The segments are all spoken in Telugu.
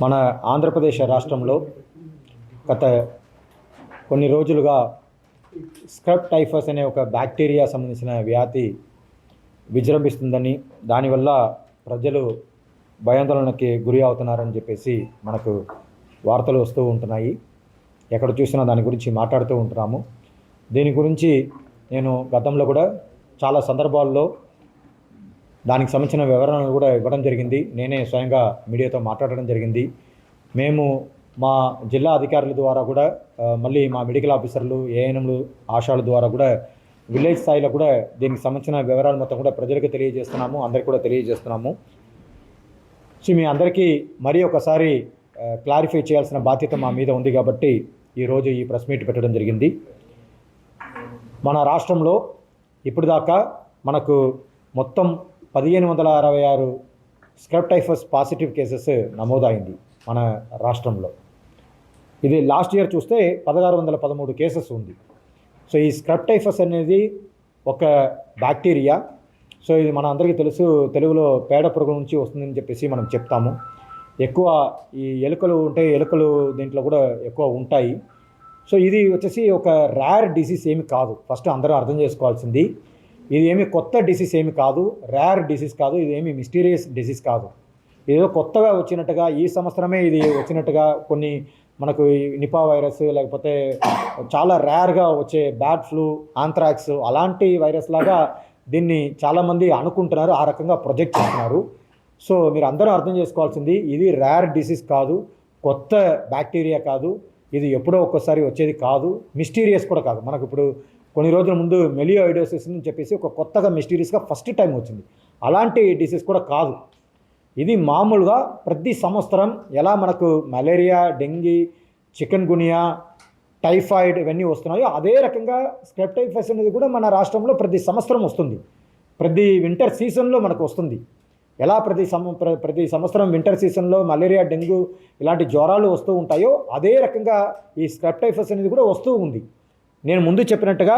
మన ఆంధ్రప్రదేశ్ రాష్ట్రంలో గత కొన్ని రోజులుగా స్క్రబ్ టైఫస్ అనే ఒక బ్యాక్టీరియా సంబంధించిన వ్యాధి విజృంభిస్తుందని, దానివల్ల ప్రజలు భయాందోళనకి గురి అవుతున్నారని చెప్పేసి మనకు వార్తలు వస్తూ ఉంటున్నాయి. ఎక్కడ చూసినా దాని గురించి మాట్లాడుతూ ఉంటున్నాము. దీని గురించి నేను గతంలో కూడా చాలా సందర్భాల్లో దానికి సంబంధించిన వివరణలు కూడా ఇవ్వడం జరిగింది. నేనే స్వయంగా మీడియాతో మాట్లాడడం జరిగింది. మేము మా జిల్లా అధికారుల ద్వారా కూడా మళ్ళీ మా మెడికల్ ఆఫీసర్లు, ఏఎన్ఎంలు, ఆశాల ద్వారా కూడా విలేజ్ స్థాయిలో కూడా దీనికి సంబంధించిన వివరాలు మొత్తం కూడా ప్రజలకు తెలియజేస్తున్నాము, అందరికీ కూడా తెలియజేస్తున్నాము. సో మీ అందరికీ మరీ ఒకసారి క్లారిఫై చేయాల్సిన బాధ్యత మా మీద ఉంది కాబట్టి ఈరోజు ఈ ప్రెస్ మీట్ పెట్టడం జరిగింది. మన రాష్ట్రంలో ఇప్పుడు దాకా మనకు మొత్తం 1566 స్క్రబ్ టైఫస్ పాజిటివ్ కేసెస్ నమోదైంది మన రాష్ట్రంలో. ఇది లాస్ట్ ఇయర్ చూస్తే 1613 కేసెస్ ఉంది. సో ఈ స్క్రబ్ టైఫస్ అనేది ఒక బ్యాక్టీరియా. సో ఇది మన అందరికీ తెలుసు, తెలుగులో పేడ పురుగు నుంచి వస్తుందని చెప్పేసి మనం చెప్తాము. ఎక్కువ ఈ ఎలుకలు ఉంటాయి, ఎలుకలు దీంట్లో కూడా ఎక్కువ ఉంటాయి. సో ఇది వచ్చేసి ఒక రేర్ డిసీజ్ ఏమి కాదు. ఫస్ట్ అందరూ అర్థం చేసుకోవాల్సింది, ఇది ఏమి కొత్త డిసీజ్ ఏమి కాదు, రేర్ డిసీజ్ కాదు, ఇది ఏమి మిస్టీరియస్ డిసీజ్ కాదు. ఏదో కొత్తగా వచ్చినట్టుగా ఈ సంవత్సరమే ఇది వచ్చినట్టుగా కొన్ని మనకు నిపా వైరస్, లేకపోతే చాలా రేర్గా వచ్చే బ్యాడ్ ఫ్లూ, ఆంథ్రాక్స్ అలాంటి వైరస్ లాగా దీన్ని చాలామంది అనుకుంటున్నారు, ఆ రకంగా ప్రొజెక్ట్ చేస్తున్నారు. సో మీరు అందరూ అర్థం చేసుకోవాల్సింది, ఇది రేర్ డిసీజ్ కాదు, కొత్త బ్యాక్టీరియా కాదు, ఇది ఎప్పుడో ఒక్కసారి వచ్చేది కాదు, మిస్టీరియస్ కూడా కాదు. మనకు ఇప్పుడు కొన్ని రోజుల ముందు మెలియోయిడోసిస్ అని చెప్పేసి ఒక కొత్తగా మిస్టీరియస్గా ఫస్ట్ టైం వచ్చింది. అలాంటి డిసీజ్ కూడా కాదు. ఇది మామూలుగా ప్రతి సంవత్సరం ఎలా మనకు మలేరియా, డెంగీ, చికెన్ గునియా, టైఫాయిడ్ ఇవన్నీ వస్తున్నాయో అదే రకంగా స్క్రబ్ టైఫస్ అనేది కూడా మన రాష్ట్రంలో ప్రతి సంవత్సరం వస్తుంది. ప్రతి వింటర్ సీజన్లో మనకు వస్తుంది. ఎలా ప్రతి సంవత్సరం వింటర్ సీజన్లో మలేరియా, డెంగ్యూ ఇలాంటి జ్వరాలు వస్తూ ఉంటాయో అదే రకంగా ఈ స్క్రబ్ టైఫస్ అనేది కూడా వస్తూ ఉంది. నేను ముందు చెప్పినట్టుగా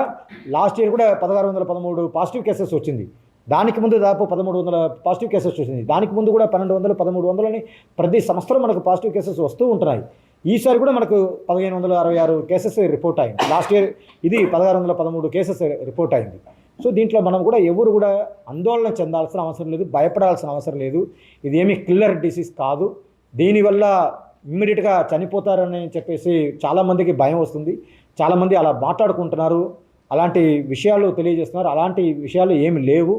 లాస్ట్ ఇయర్ కూడా 1613 పాజిటివ్ కేసెస్ వచ్చింది. దానికి ముందు దాదాపు 1300 పాజిటివ్ కేసెస్ వచ్చింది. దానికి ముందు కూడా 1200, 1300 అని ప్రతి సంవత్సరం మనకు పాజిటివ్ కేసెస్ వస్తూ ఉంటున్నాయి. ఈసారి కూడా మనకు 1566 కేసెస్ రిపోర్ట్ అయింది. లాస్ట్ ఇయర్ ఇది 1613 కేసెస్ రిపోర్ట్ అయింది. సో దీంట్లో మనం కూడా ఎవరు కూడా ఆందోళన చెందాల్సిన అవసరం లేదు, భయపడాల్సిన అవసరం లేదు. ఇది ఏమి కిల్లర్ డిసీజ్ కాదు. దీనివల్ల ఇమ్మీడియట్గా చనిపోతారని చెప్పేసి చాలామందికి భయం వస్తుంది. చాలామంది అలా మాట్లాడుకుంటున్నారు, అలాంటి విషయాలు తెలియజేస్తున్నారు. అలాంటి విషయాలు ఏమి లేవు.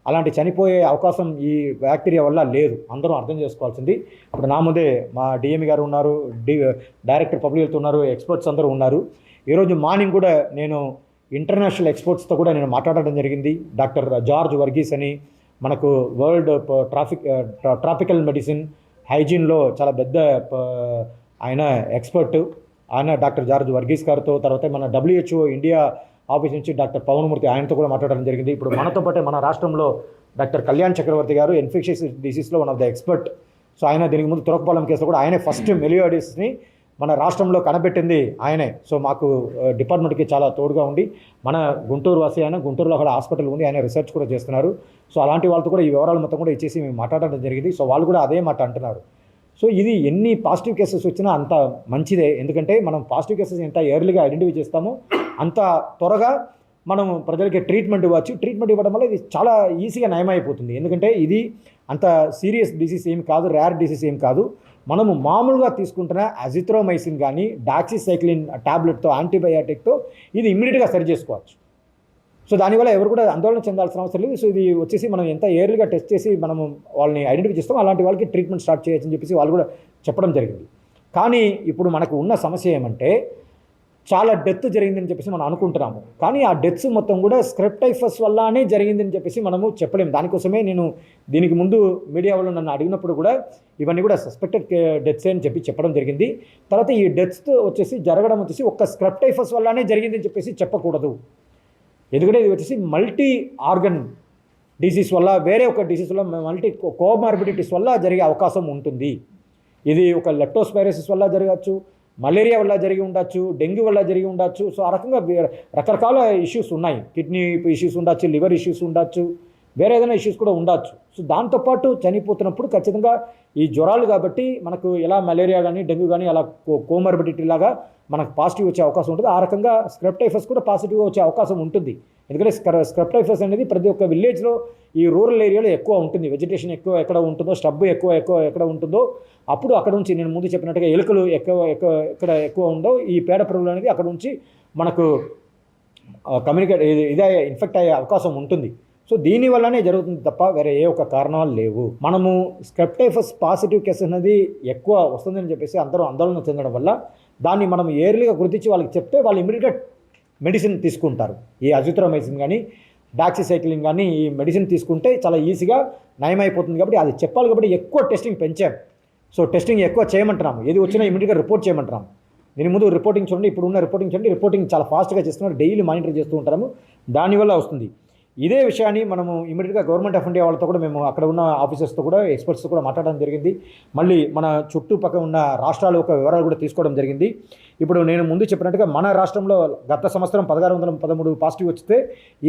అలాంటి చనిపోయే అవకాశం ఈ బ్యాక్టీరియా వల్ల లేదు. అందరూ అర్థం చేసుకోవాల్సింది. ఇప్పుడు నా ముందే మా డిఎంఈ గారు ఉన్నారు, డైరెక్టర్ పబ్లిక్ హెల్త్ ఉన్నారు, ఎక్స్పర్ట్స్ అందరూ ఉన్నారు. ఈరోజు మార్నింగ్ కూడా నేను ఇంటర్నేషనల్ ఎక్స్పర్ట్స్తో కూడా నేను మాట్లాడడం జరిగింది. డాక్టర్ జార్జ్ వర్గీస్ అని మనకు వరల్డ్ ట్రాపికల్ మెడిసిన్ హైజీన్లో చాలా పెద్ద ఆయన ఎక్స్పర్ట్. ఆయన డాక్టర్ జార్జ్ వర్గీస్ గారితో, తర్వాత మన WHO ఇండియా ఆఫీస్ నుంచి డాక్టర్ పవన్మూర్తి, ఆయనతో కూడా మాట్లాడడం జరిగింది. ఇప్పుడు మనతో పాటే మన రాష్ట్రంలో డాక్టర్ కళ్యాణ్ చక్రవర్తి గారు ఇన్ఫెక్షన్స్ డిసీజ్లో one of the expert. So ఆయన దీనికి ముందు తురకపాలెం కేసులో కూడా ఆయనే ఫస్ట్ మెలియోయిడోసిస్ని మన రాష్ట్రంలో కనిపెట్టింది ఆయనే. సో మాకు డిపార్ట్మెంట్కి చాలా తోడుగా ఉండి, మన గుంటూరు వాసి ఆయన, గుంటూరులో కూడా హాస్పిటల్ ఉంది, ఆయన రీసెర్చ్ కూడా చేస్తున్నారు. సో అలాంటి వాళ్ళతో కూడా ఈ వివరాలు మొత్తం కూడా ఇచ్చేసి మేము మాట్లాడడం జరిగింది. సో వాళ్ళు కూడా అదే మాట అంటున్నారు. సో ఇది ఎన్ని పాజిటివ్ కేసెస్ వచ్చినా అంత మంచిదే. ఎందుకంటే మనం పాజిటివ్ కేసెస్ ఎంత ఎర్లీగా ఐడెంటిఫై చేస్తామో అంత త్వరగా మనం ప్రజలకి ట్రీట్మెంట్ ఇవ్వచ్చు. ట్రీట్మెంట్ ఇవ్వడం వల్ల ఇది చాలా ఈజీగా నయమైపోతుంది. ఎందుకంటే ఇది అంత సీరియస్ డిసీజ్ ఏమి కాదు, రేర్ డిసీజ్ ఏమి కాదు. మనము మామూలుగా తీసుకుంటున్న అజిత్రోమైసిన్ కానీ డాక్సిసైక్లిన్ టాబ్లెట్తో, యాంటీబయాటిక్తో ఇది ఇమ్మీడియట్గా సరి చేసుకోవచ్చు. సో దానివల్ల ఎవరు కూడా ఆందోళన చెందాల్సిన అవసరం లేదు. సో ఇది వచ్చేసి మనం ఎంత ఎర్లీగా టెస్ట్ చేసి మనము వాళ్ళని ఐడెంటిఫై చేస్తామో అలాంటి వాళ్ళకి ట్రీట్మెంట్ స్టార్ట్ చేయొచ్చని చెప్పేసి వాళ్ళు కూడా చెప్పడం జరిగింది. కానీ ఇప్పుడు మనకు ఉన్న సమస్య ఏమంటే చాలా డెత్ జరిగిందని చెప్పేసి మనం అనుకుంటున్నాము. కానీ ఆ డెత్స్ మొత్తం కూడా స్క్రబ్ టైఫస్ వల్లనే జరిగిందని చెప్పేసి మనము చెప్పలేము. దానికోసమే నేను దీనికి ముందు మీడియా వాళ్ళు నన్ను అడిగినప్పుడు కూడా ఇవన్నీ కూడా సస్పెక్టెడ్ డెత్స్ అని చెప్పడం జరిగింది. తర్వాత ఈ డెత్స్ జరగడం వచ్చేసి ఒక్క స్క్రబ్ టైఫస్ వల్లనే జరిగిందని చెప్పేసి చెప్పకూడదు. ఎందుకంటే ఇది వచ్చేసి మల్టీ ఆర్గన్ డిసీజ్ వల్ల, వేరే ఒక డిసీజ్ వల్ల, మల్టీ కోమార్బిడిటీస్ వల్ల జరిగే అవకాశం ఉంటుంది. ఇది ఒక లెప్టోస్పైరోసిస్ వల్ల జరగచ్చు, మలేరియా వల్ల జరిగి ఉండొచ్చు, డెంగ్యూ వల్ల జరిగి ఉండొచ్చు. సో ఆ రకంగా రకరకాల ఇష్యూస్ ఉన్నాయి. కిడ్నీ ఇష్యూస్ ఉండొచ్చు, లివర్ ఇష్యూస్ ఉండొచ్చు, వేరే ఏదైనా ఇష్యూస్ కూడా ఉండొచ్చు. సో దాంతోపాటు చనిపోతున్నప్పుడు ఖచ్చితంగా ఈ జ్వరాలు కాబట్టి మనకు ఎలా మలేరియా కానీ డెంగ్యూ కానీ అలా కోమార్బిడిటీ లాగా మనకు పాజిటివ్ వచ్చే అవకాశం ఉంటుంది. ఆ రకంగా స్క్రబ్ టైఫస్ కూడా పాజిటివ్గా వచ్చే అవకాశం ఉంటుంది. ఎందుకంటే స్క్రబ్ టైఫస్ అనేది ప్రతి ఒక్క విలేజ్లో ఈ రూరల్ ఏరియాలో ఎక్కువ ఉంటుంది. వెజిటేషన్ ఎక్కువ ఎక్కడ ఉంటుందో, స్టబ్ ఎక్కువ ఎక్కడ ఉంటుందో అప్పుడు అక్కడ నుంచి నేను ముందు చెప్పినట్టుగా ఎలుకలు ఎక్కడ ఎక్కువ ఉండో ఈ పేడ పురుగులు అనేది అక్కడ నుంచి మనకు ఇదే ఇన్ఫెక్ట్ అయ్యే అవకాశం ఉంటుంది. సో దీనివల్లనే జరుగుతుంది తప్ప వేరే ఏ ఒక్క కారణాలు లేవు. మనము స్క్రబ్ టైఫస్ పాజిటివ్ కేసు అనేది ఎక్కువ వస్తుందని చెప్పేసి అందరూ ఆందోళన చెందడం వల్ల దాన్ని మనం ఎర్లీగా గుర్తించి వాళ్ళకి చెప్తే వాళ్ళు ఇమీడియట్గా మెడిసిన్ తీసుకుంటారు. ఈ అజిత్రోమైసిన్ కానీ డాక్సిసైక్లిన్ కానీ ఈ మెడిసిన్ తీసుకుంటే చాలా ఈజీగా నయమైపోతుంది. కాబట్టి అది చెప్పాలి కాబట్టి ఎక్కువ టెస్టింగ్ పెంచాం. సో టెస్టింగ్ ఎక్కువ చేయమంటున్నాము. ఏది వచ్చినా ఇమీడియట్గా రిపోర్ట్ చేయమంటున్నాము. దీని ముందు రిపోర్టింగ్ చూడండి, ఇప్పుడు ఉన్న రిపోర్టింగ్ చూడండి, రిపోర్టింగ్ చాలా ఫాస్ట్గా చేస్తున్నారు. డైలీ మానిటర్ చేస్తూ ఉంటాము. దానివల్ల వస్తుంది. ఇదే విషయాన్ని మనము ఇమీడియట్గా గవర్నమెంట్ ఆఫ్ ఇండియా వాళ్ళతో కూడా మేము అక్కడ ఉన్న ఆఫీసర్స్తో కూడా ఎక్స్పర్ట్స్తో కూడా మాట్లాడడం జరిగింది. మళ్ళీ మన చుట్టుపక్కల ఉన్న రాష్ట్రాల యొక్క వివరాలు కూడా తీసుకోవడం జరిగింది. ఇప్పుడు నేను ముందు చెప్పినట్టుగా మన రాష్ట్రంలో గత సంవత్సరం 1613 పాజిటివ్ వస్తే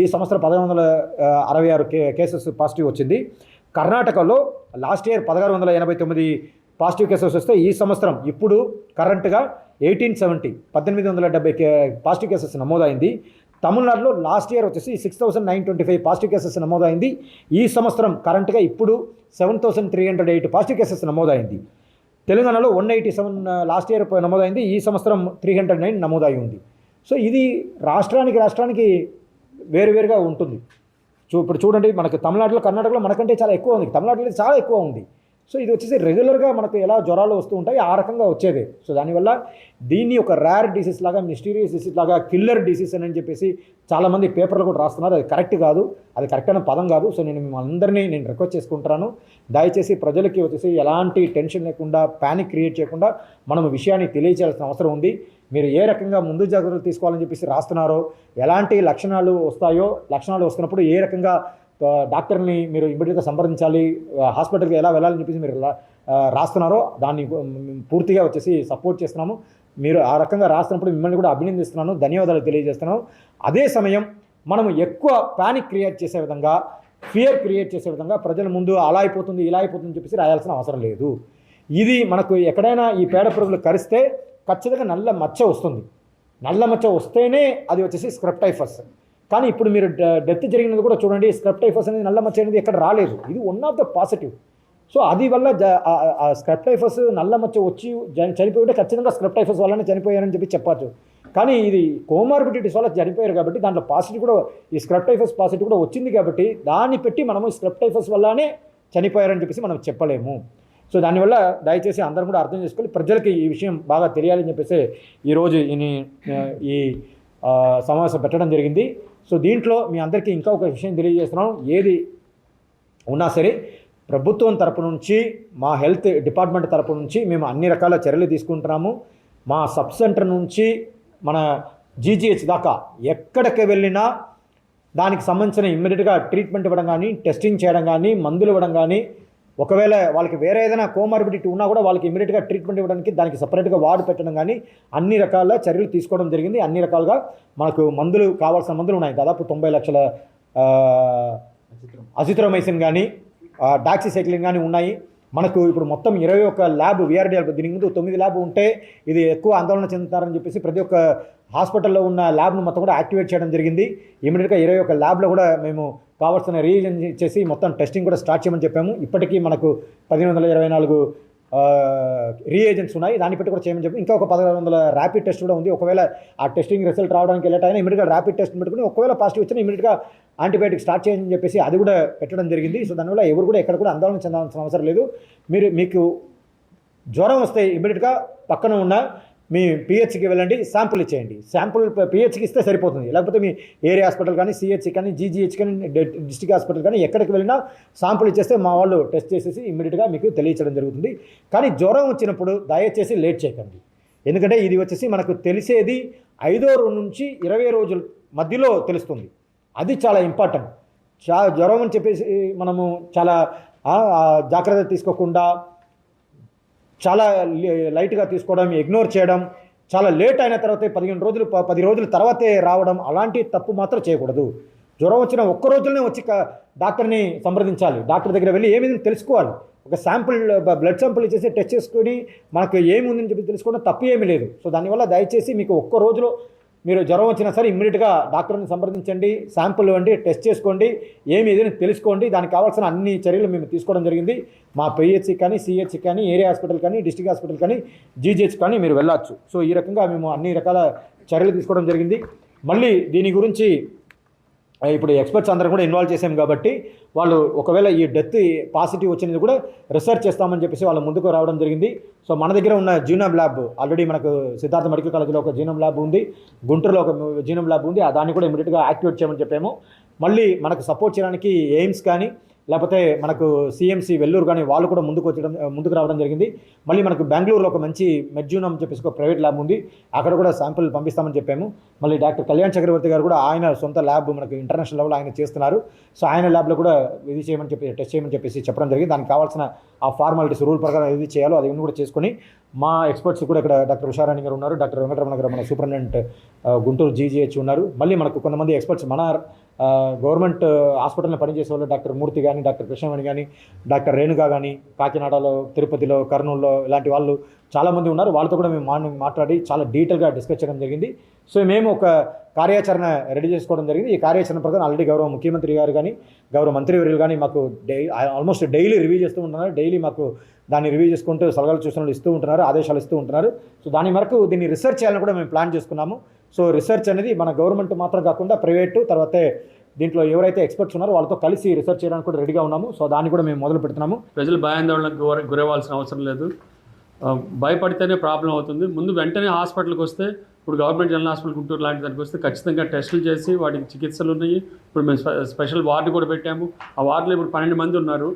ఈ సంవత్సరం 1166 కేసెస్ పాజిటివ్ వచ్చింది. కర్ణాటకలో లాస్ట్ ఇయర్ 1689 పాజిటివ్ కేసెస్ వస్తే ఈ సంవత్సరం ఇప్పుడు కరెంట్గా 1870 పాజిటివ్ కేసెస్ నమోదైంది. తమిళనాడులో లాస్ట్ ఇయర్ వచ్చేసి 6925 పాజిటివ్ కేసెస్ నమోదైంది. ఈ సంవత్సరం కరెంట్గా ఇప్పుడు 7308 పాజిటివ్ కేసెస్ నమోదైంది. తెలంగాణలో 187 లాస్ట్ ఇయర్ నమోదైంది. ఈ సంవత్సరం 309 నమోదై ఉంది. సో ఇది రాష్ట్రానికి వేరువేరుగా ఉంటుంది. ఇప్పుడు చూడండి, మనకు తమిళనాడులో కర్ణాటకలో మనకంటే చాలా ఎక్కువ ఉంది. తమిళనాడులో చాలా ఎక్కువ ఉంది. సో ఇది వచ్చేసి రెగ్యులర్గా మనకు ఎలా జ్వరాలు వస్తూ ఉంటాయి ఆ రకంగా వచ్చేదే. సో దానివల్ల దీన్ని ఒక రేర్ డిసీజ్ లాగా, మిస్టీరియస్ డిసీజ్ లాగా, కిల్లర్ డిసీజ్ అని చెప్పేసి చాలామంది పేపర్లు కూడా రాస్తున్నారు. అది కరెక్ట్ కాదు, అది కరెక్ట్ అయిన పదం కాదు. సో నేను మిమ్మల్ని అందరినీ రిక్వెస్ట్ చేసుకుంటున్నాను, దయచేసి ప్రజలకి వచ్చేసి ఎలాంటి టెన్షన్ లేకుండా, ప్యానిక్ క్రియేట్ చేయకుండా మనం విషయాన్ని తెలియచేయాల్సిన అవసరం ఉంది. మీరు ఏ రకంగా ముందు జాగ్రత్తలు తీసుకోవాలని చెప్పేసి రాస్తున్నారో, ఎలాంటి లక్షణాలు వస్తున్నప్పుడు ఏ రకంగా డాక్టర్ని మీరు ఇమ్మీడియట్గా సంప్రదించాలి, హాస్పిటల్కి ఎలా వెళ్ళాలని చెప్పేసి మీరు రాస్తున్నారో దాన్ని పూర్తిగా వచ్చేసి సపోర్ట్ చేస్తున్నాము. మీరు ఆ రకంగా రాస్తున్నప్పుడు మిమ్మల్ని కూడా అభినందిస్తున్నాను, ధన్యవాదాలు తెలియజేస్తున్నాను. అదే సమయం మనము ఎక్కువ ప్యానిక్ క్రియేట్ చేసే విధంగా, ఫియర్ క్రియేట్ చేసే విధంగా ప్రజల ముందు అలా అయిపోతుంది ఇలా అయిపోతుంది చెప్పేసి రాయాల్సిన అవసరం లేదు. ఇది మనకు ఎక్కడైనా ఈ పేడ పురుగులు కరిస్తే ఖచ్చితంగా నల్ల మచ్చ వస్తుంది. నల్ల మచ్చ వస్తేనే అది వచ్చేసి స్క్రబ్ టైఫస్. కానీ ఇప్పుడు మీరు డెత్ జరిగినది కూడా చూడండి, స్క్రబ్ టైఫస్ అనేది నల్ల మచ్చ అనేది ఎక్కడ రాలేదు. ఇది one of the positive. So అది వల్ల స్క్రబ్ టైఫస్ నల్ల మచ్చ వచ్చి చనిపోయింటే ఖచ్చితంగా స్క్రబ్ టైఫస్ వల్లనే చనిపోయారని చెప్పచ్చు. కానీ ఇది కోమార్బిడిటీస్ వల్ల చనిపోయారు కాబట్టి దాంట్లో పాజిటివ్ కూడా, ఈ స్క్రబ్ టైఫస్ పాజిటివ్ కూడా వచ్చింది కాబట్టి దాన్ని పెట్టి మనము స్క్రబ్ టైఫస్ వల్లనే చనిపోయారని చెప్పేసి మనం చెప్పలేము. సో దానివల్ల దయచేసి అందరం కూడా అర్థం చేసుకోవాలి, ప్రజలకి ఈ విషయం బాగా తెలియాలని చెప్పేసి ఈరోజు ఈ సమావేశం పెట్టడం జరిగింది. సో దీంట్లో మీ అందరికీ ఇంకా ఒక విషయం తెలియజేస్తున్నాను. ఏది ఉన్నా సరే ప్రభుత్వం తరపు నుంచి, మా హెల్త్ డిపార్ట్మెంట్ తరపు నుంచి మేము అన్ని రకాల చర్యలు తీసుకుంటున్నాము. మా సబ్ సెంటర్ నుంచి మన జీజీహెచ్ దాకా ఎక్కడికి వెళ్ళినా దానికి సంబంధించిన ఇమ్మీడియట్గా ట్రీట్మెంట్ ఇవ్వడం కానీ, టెస్టింగ్ చేయడం కానీ, మందులు ఇవ్వడం కానీ, ఒకవేళ వాళ్ళకి వేరే ఏదైనా కోమార్బిడిటీ ఉన్నా కూడా వాళ్ళకి ఇమ్మీడియట్గా ట్రీట్మెంట్ ఇవ్వడానికి దానికి సపరేట్గా వార్డు పెట్టడం కానీ అన్ని రకాల చర్యలు తీసుకోవడం జరిగింది. అన్ని రకాలుగా మనకు మందులు, కావాల్సిన మందులు ఉన్నాయి. దాదాపు 90 లక్షల అజిత్రోమైసిన్ కానీ డాక్సిసైక్లిన్ కానీ ఉన్నాయి. మనకు ఇప్పుడు మొత్తం 21 ల్యాబ్ వీఆర్డీఎల్, దీనికి ముందు 9 ల్యాబ్ ఉంటే ఇది ఎక్కువ ఆందోళన చెందుతారని చెప్పేసి ప్రతి ఒక్క హాస్పిటల్లో ఉన్న ల్యాబ్ను మొత్తం కూడా యాక్టివేట్ చేయడం జరిగింది. ఇమీడియట్గా 21 ల్యాబ్లో కూడా మేము కావాల్సిన రీజన్ చేసి మొత్తం టెస్టింగ్ కూడా స్టార్ట్ చేయమని చెప్పాము. ఇప్పటికీ మనకు 1524 రీఏజెంట్స్ ఉన్నాయి, దాన్ని పెట్టి కూడా చేయమని చెప్పి ఇంకా ఒక 1600 ర్యాపిడ్ టెస్ట్ కూడా ఉంది. ఒకవేళ ఆ టెస్టింగ్ రిజల్ట్ రావడానికి లేట్ అయినా ఇమీడియట్గా ర్యాపిడ్ టెస్ట్ పెట్టుకుని ఒకవేళ పాజిటివ్ వచ్చినా ఇమీడియట్గా యాంటీబయాటిక్ స్టార్ట్ చేయని చెప్పేసి అది కూడా పెట్టడం జరిగింది. సో దానివల్ల ఎవరు కూడా ఎక్కడ కూడా ఆందోళన చెందాల్సిన అవసరం లేదు. మీకు జ్వరం వస్తే ఇమీడియట్గా పక్కన ఉన్న మీ పిహెచ్కి వెళ్ళండి, శాంపుల్ ఇచ్చేయండి. శాంపుల్ పిహెచ్కి ఇస్తే సరిపోతుంది. లేకపోతే మీ ఏరియా హాస్పిటల్ కానీ, సిహెచ్సి కానీ, జీజీహెచ్ కానీ, డిస్ట్రిక్ట్ హాస్పిటల్ కానీ ఎక్కడికి వెళ్ళినా శాంపుల్ ఇచ్చేస్తే మా వాళ్ళు టెస్ట్ చేసేసి ఇమ్మీడియట్గా మీకు తెలియచేయడం జరుగుతుంది. కానీ జ్వరం వచ్చినప్పుడు దయచేసి లేట్ చేయకండి. ఎందుకంటే ఇది వచ్చేసి మనకు తెలిసేది 5వ రోజు నుంచి 20 రోజుల మధ్యలో తెలుస్తుంది. అది చాలా ఇంపార్టెంట్. జ్వరం అని చెప్పేసి మనము చాలా జాగ్రత్త తీసుకోకుండా, చాలా లైట్గా తీసుకోవడం, ఇగ్నోర్ చేయడం, చాలా లేట్ అయిన తర్వాత 10 రోజుల తర్వాతే రావడం, అలాంటి తప్పు మాత్రం చేయకూడదు. జ్వరం వచ్చిన ఒక్క రోజులోనే వచ్చి డాక్టర్ని సంప్రదించాలి. డాక్టర్ దగ్గర వెళ్ళి ఏమైందని తెలుసుకోవాలి. ఒక శాంపుల్ బ్లడ్ శాంపుల్ ఇచ్చేసి టెస్ట్ చేసుకొని మనకు ఏముందని చెప్పి తెలుసుకోవడం తప్పు ఏమీ లేదు. సో దానివల్ల దయచేసి మీకు ఒక్క రోజులో మీరు జ్వరం వచ్చినా సరే ఇమ్మీడియట్గా డాక్టర్ని సంప్రదించండి, శాంపుల్ ఇవ్వండి, టెస్ట్ చేసుకోండి, ఏమి ఏదని తెలుసుకోండి. దానికి కావాల్సిన అన్ని చర్యలు మేము తీసుకోవడం జరిగింది. మా పిహెచ్సి కానీ, సిహెచ్సి కానీ, ఏరియా హాస్పిటల్ కానీ, డిస్ట్రిక్ట్ హాస్పిటల్ కానీ, జీజీహెచ్ కానీ మీరు వెళ్ళొచ్చు. సో ఈ రకంగా మేము అన్ని రకాల చర్యలు తీసుకోవడం జరిగింది. మళ్ళీ దీని గురించి ఇప్పుడు ఎక్స్పర్ట్స్ అందరం కూడా ఇన్వాల్వ్ చేసాం కాబట్టి వాళ్ళు ఒకవేళ ఈ డెత్ పాజిటివ్ వచ్చినది కూడా రీసెర్చ్ చేస్తామని చెప్పేసి వాళ్ళు ముందుకు రావడం జరిగింది. సో మన దగ్గర ఉన్న జీనోమ్ ల్యాబ్ ఆల్రెడీ మనకు సిద్ధార్థ మెడికల్ కాలేజ్లో ఒక జీనోమ్ ల్యాబ్ ఉంది, గుంటూరులో ఒక జీనోమ్ ల్యాబ్ ఉంది. దాన్ని కూడా ఇమీడియట్గా యాక్టివేట్ చేయమని చెప్పాము. మళ్ళీ మనకు సపోర్ట్ చేయడానికి ఎయిమ్స్ కానీ లేకపోతే మనకు సిఎంసి వెల్లూరు కానీ వాళ్ళు కూడా ముందుకు రావడం జరిగింది. మళ్ళీ మనకు బెంగళూరులో ఒక మంచి మెడ్జూనమ్ చెప్పేసి ఒక ప్రైవేట్ ల్యాబ్ ఉంది, అక్కడ కూడా శాంపుల్ పంపిస్తామని చెప్పాము. మళ్ళీ డాక్టర్ కళ్యాణ్ చక్రవర్తి గారు కూడా ఆయన సొంత ల్యాబ్ మనకు ఇంటర్నేషనల్ లెవెల్ ఆయన చేస్తున్నారు. సో ఆయన ల్యాబ్లో కూడా ఇది చేయమని చెప్పి టెస్ట్ చేయమని చెప్పేసి చెప్పడం జరిగింది. దానికి కావాల్సిన ఆ ఫార్మాలిటీస్ రూల్ ప్రకారం ఏది చేయాలో అది కూడా చేసుకొని మా ఎక్స్పర్ట్స్ కూడా ఇక్కడ డాక్టర్ ఉషారాణి గారు ఉన్నారు, డాక్టర్ వెంకటరమణ గారు మన సూపరింటెండెంట్ గుంటూరు జీజీహెచ్ ఉన్నారు. మళ్ళీ మనకు కొంతమంది ఎక్స్పర్ట్స్ మన గవర్నమార్నింగ్ హాస్పిటల్లో పనిచేసే వాళ్ళు డాక్టర్ మూర్తి కానీ, డాక్టర్ కృష్ణవేణి కానీ, డాక్టర్ రేణుగా కానీ, కాకినాడలో, తిరుపతిలో, కర్నూలులో ఇలాంటి వాళ్ళు చాలామంది ఉన్నారు. వాళ్ళతో కూడా మేము మార్నింగ్ మాట్లాడి చాలా డీటెయిల్గా డిస్కస్ చేయడం జరిగింది. సో మేము ఒక కార్యాచరణ రెడీ చేసుకోవడం జరిగింది. ఈ కార్యాచరణ ప్రకారం ఆల్రెడీ గౌరవ ముఖ్యమంత్రి గారు కానీ, గౌరవ మంత్రివర్యులు కానీ మాకు ఆల్మోస్ట్ డైలీ రివ్యూ చేస్తూ ఉంటున్నారు. డైలీ మాకు దాన్ని రివ్యూ చేసుకుంటూ సలహాలు సూచనలు ఇస్తూ ఉంటున్నారు, ఆదేశాలు ఇస్తూ ఉంటున్నారు. సో దాని మేరకు దీన్ని రీసెర్చ్ చేయాలని కూడా మేము ప్లాన్ చేసుకున్నాము. సో రీసెర్చ్ అనేది మన గవర్నమెంట్ మాత్రం కాకుండా ప్రైవేటు, తర్వాత దీంట్లో ఎవరైతే ఎక్స్పర్ట్స్ ఉన్నారో వాళ్ళతో కలిసి రీసెర్చ్ చేయడానికి కూడా రెడీగా ఉన్నాము. సో దాన్ని కూడా మేము మొదలు పెడుతున్నాము. ప్రజలు భయాందోళనకు గురవ్వాల్సిన అవసరం లేదు. భయపడితేనే ప్రాబ్లం అవుతుంది. ముందు వెంటనే హాస్పిటల్కి వస్తే, ఇప్పుడు గవర్నమెంట్ జనరల్ హాస్పిటల్ గుంటూరు లాంటి దానికి వస్తే ఖచ్చితంగా టెస్టులు చేసి వాటికి చికిత్సలు ఉన్నాయి. ఇప్పుడు మేము స్పెషల్ వార్డు కూడా పెట్టాము. ఆ వార్డులో ఇప్పుడు 12 మంది ఉన్నారు.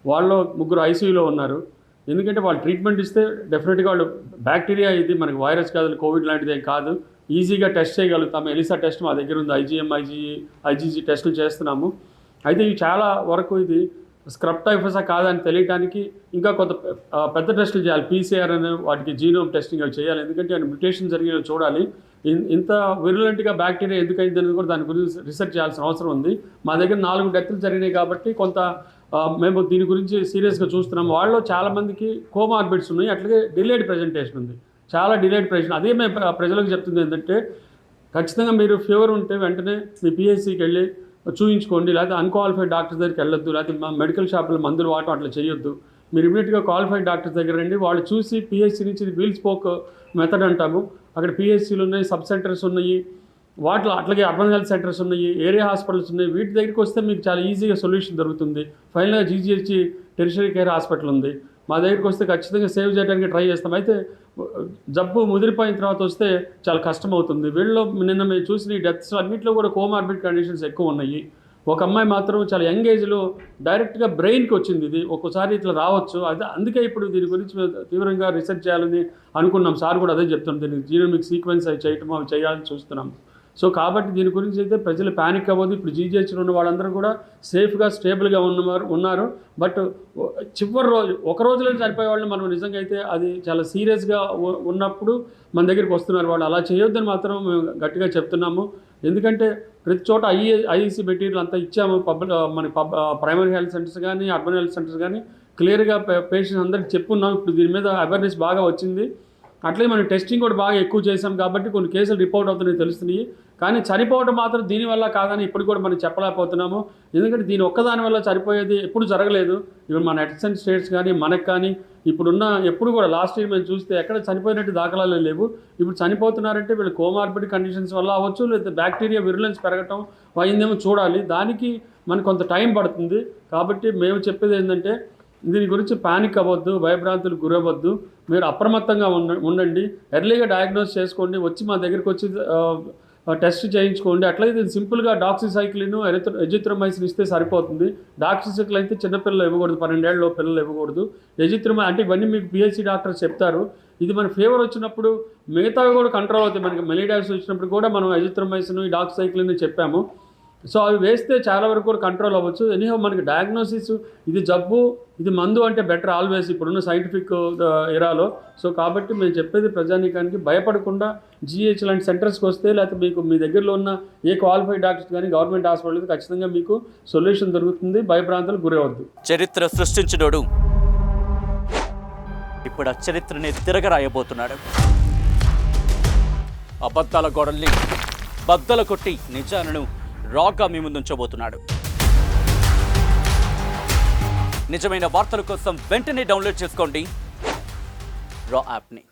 వాళ్ళలో 3 ఐసీయూలో ఉన్నారు. ఎందుకంటే వాళ్ళు ట్రీట్మెంట్ ఇస్తే డెఫినెట్గా వాళ్ళు బ్యాక్టీరియా ఇది మనకి వైరస్ కాదు, కోవిడ్ లాంటిది ఏం కాదు, ఈజీగా టెస్ట్ చేయగలుగుతాము. ఎలిసా టెస్ట్ మా దగ్గర ఉంది, ఐజీఎం, ఐజీజీ టెస్టులు చేస్తున్నాము. అయితే ఇవి చాలా వరకు ఇది స్క్రబ్ టైఫసా కాదని తెలియడానికి ఇంకా కొంత పెద్ద టెస్టులు చేయాలి. పీసీఆర్ అనే వాటికి జీనోమ్ టెస్టింగ్ అవి చేయాలి. ఎందుకంటే మ్యుటేషన్ జరిగిన చూడాలి. ఇంత విరులెంట్గా బ్యాక్టీరియా ఎందుకైంది అనేది కూడా దాని గురించి రీసెర్చ్ చేయాల్సిన అవసరం ఉంది. మా దగ్గర 4 డెత్లు జరిగినాయి కాబట్టి కొంత మేము దీని గురించి సీరియస్గా చూస్తున్నాము. వాళ్ళలో చాలామందికి కోమార్బిడ్స్ ఉన్నాయి, అట్లాగే డిలేడ్ ప్రెజెంటేషన్ ఉంది, చాలా డిలేడ్ ప్రెజెంట్. అదే మేము ప్రజలకు చెప్తుంది ఏంటంటే ఖచ్చితంగా మీరు ఫీవర్ ఉంటే వెంటనే మీ పిహెచ్సికి వెళ్ళి చూయించుకోండి, లేకపోతే అన్క్వాలిఫైడ్ డాక్టర్ దగ్గరికి వెళ్ళొద్దు, లేకపోతే మా మెడికల్ షాపులో మందులు వాడటం అట్లా చేయొద్దు. మీరు ఇమీడియట్గా క్వాలిఫైడ్ డాక్టర్ దగ్గర రండి. వాళ్ళు చూసి పిహెచ్సి నుంచి వీల్ స్పోక్ మెథడ్ అంటాము, అక్కడ పిహెచ్సిలు ఉన్నాయి, సబ్ సెంటర్స్ ఉన్నాయి, వాటిలో అట్లాగే అర్బన్ హెల్త్ సెంటర్స్ ఉన్నాయి, ఏరియా హాస్పిటల్స్ ఉన్నాయి. వీటి దగ్గరికి వస్తే మీకు చాలా ఈజీగా సొల్యూషన్ దొరుకుతుంది. ఫైనల్గా జీజీహెచ్ టెరిషరీ కేర్ హాస్పిటల్ ఉంది, మా దగ్గరికి వస్తే ఖచ్చితంగా సేవ్ చేయడానికి ట్రై చేస్తాం. అయితే జబ్బు ముదిరిపోయిన తర్వాత వస్తే చాలా కష్టం అవుతుంది. వీళ్ళలో నిన్న మేము చూసిన ఈ డెత్స్ అన్నింటిలో కూడా కోమార్బిడ్ కండిషన్స్ ఎక్కువ ఉన్నాయి. ఒక అమ్మాయి మాత్రం చాలా యంగ్ ఏజ్లో డైరెక్ట్గా బ్రెయిన్కి వచ్చింది. ఇది ఒక్కోసారి ఇట్లా రావచ్చు. అదే అందుకే ఇప్పుడు దీని గురించి తీవ్రంగా రీసెర్చ్ చేయాలని అనుకున్నాం. సార్ కూడా అదే చెప్తున్నాం, దీనికి జీనోమిక్ సీక్వెన్స్ అవి చేయటం అవి చేయాలని చూస్తున్నాం. సో కాబట్టి దీని గురించి అయితే ప్రజలు ప్యానిక్ అవ్వదు. ఇప్పుడు జీజీహెచ్లో ఉన్న వాళ్ళందరూ కూడా సేఫ్గా స్టేబుల్గా ఉన్నారు. బట్ చివరి రోజు ఒక రోజులో చనిపోయే వాళ్ళని మనం నిజంగా అయితే అది చాలా సీరియస్గా ఉన్నప్పుడు మన దగ్గరికి వస్తున్నారు. వాళ్ళు అలా చేయొద్దని మాత్రం మేము గట్టిగా చెప్తున్నాము. ఎందుకంటే ప్రతి చోట ఐఈసీ మెటీరియల్ అంతా ఇచ్చాము. ప్రైమరీ హెల్త్ సెంటర్స్ కానీ, అర్బన్ హెల్త్ సెంటర్స్ కానీ క్లియర్గా పేషెంట్స్ అందరికీ చెప్పున్నాం. ఇప్పుడు దీని మీద అవేర్నెస్ బాగా వచ్చింది. అట్లే మనం టెస్టింగ్ కూడా బాగా ఎక్కువ చేసాం కాబట్టి కొన్ని కేసులు రిపోర్ట్ అవుతున్నాయి, తెలుస్తున్నాయి. కానీ చనిపోవడం మాత్రం దీనివల్ల కాదని ఇప్పుడు కూడా మనం చెప్పలేకపోతున్నాము. ఎందుకంటే దీని ఒక్కదాని వల్ల చనిపోయేది ఎప్పుడు జరగలేదు. ఇప్పుడు మన ఎక్సెంట్ స్టేట్స్ కానీ మనకు కానీ ఇప్పుడున్న ఎప్పుడు కూడా లాస్ట్ ఇయర్ మేము చూస్తే ఎక్కడ చనిపోయినట్టు దాఖలాలు లేవు. ఇప్పుడు చనిపోతున్నారంటే వీళ్ళు కోమార్బిడ్ కండిషన్స్ వల్ల అవ్వచ్చు, లేదా బ్యాక్టీరియా విరులెన్స్ పెరగటం అయిందేమో చూడాలి. దానికి మనకు కొంత టైం పడుతుంది. కాబట్టి మేము చెప్పేది ఏంటంటే దీని గురించి పానిక్ అవ్వద్దు, భయభ్రాంతులకు గురవ్వద్దు. మీరు అప్రమత్తంగా ఉండండి, ఎర్లీగా డయాగ్నోస్ చేసుకోండి, వచ్చి మా దగ్గరికి వచ్చి టెస్ట్ చేయించుకోండి. అట్లయితే సింపుల్గా డాక్సిసైక్లిన్, ఎజిత్రోమైసిన్ ఇస్తే సరిపోతుంది. డాక్సిసైక్లిన్ అయితే చిన్నపిల్లలు ఇవ్వకూడదు, 12 ఏళ్ళలో పిల్లలు ఇవ్వకూడదు. అంటే ఇవన్నీ మీకు పిహెచ్సి డాక్టర్స్ చెప్తారు. ఇది మన ఫీవర్ వచ్చినప్పుడు మిగతావి కూడా కంట్రోల్ అవుతాయి. మనకి మెలిడాక్స్ వచ్చినప్పుడు కూడా మనం ఎజిత్రోమైసిన్, డాక్సిసైక్లిన్ చెప్పాము. సో అవి వేస్తే చాలా వరకు కూడా కంట్రోల్ అవ్వచ్చు. ఎనీహో మనకి డయాగ్నోసిస్ ఇది జబ్బు ఇది మందు అంటే బెటర్ ఆల్వేస్ ఇప్పుడున్న సైంటిఫిక్ ఎరాలో. సో కాబట్టి మేము చెప్పేది ప్రజానీకానికి భయపడకుండా జీహెచ్ లాంటి సెంటర్స్కి వస్తే, లేకపోతే మీకు మీ దగ్గరలో ఉన్న ఏ క్వాలిఫైడ్ డాక్టర్స్ కానీ గవర్నమెంట్ హాస్పిటల్ ఖచ్చితంగా మీకు సొల్యూషన్ దొరుకుతుంది. భయభ్రాంతులు గురవద్దు. చరిత్ర సృష్టించినోడు ఇప్పుడు ఆ చరిత్రని తిరగరాయబోతున్నాడు. అబద్ధాల గోడల్ని బద్దలు కొట్టి నిజాలను రాగా మీ ముందుంచబోతున్నాడు. నిజమైన వార్తల కోసం వెంటనే డౌన్లోడ్ చేసుకోండి రా యాప్ని.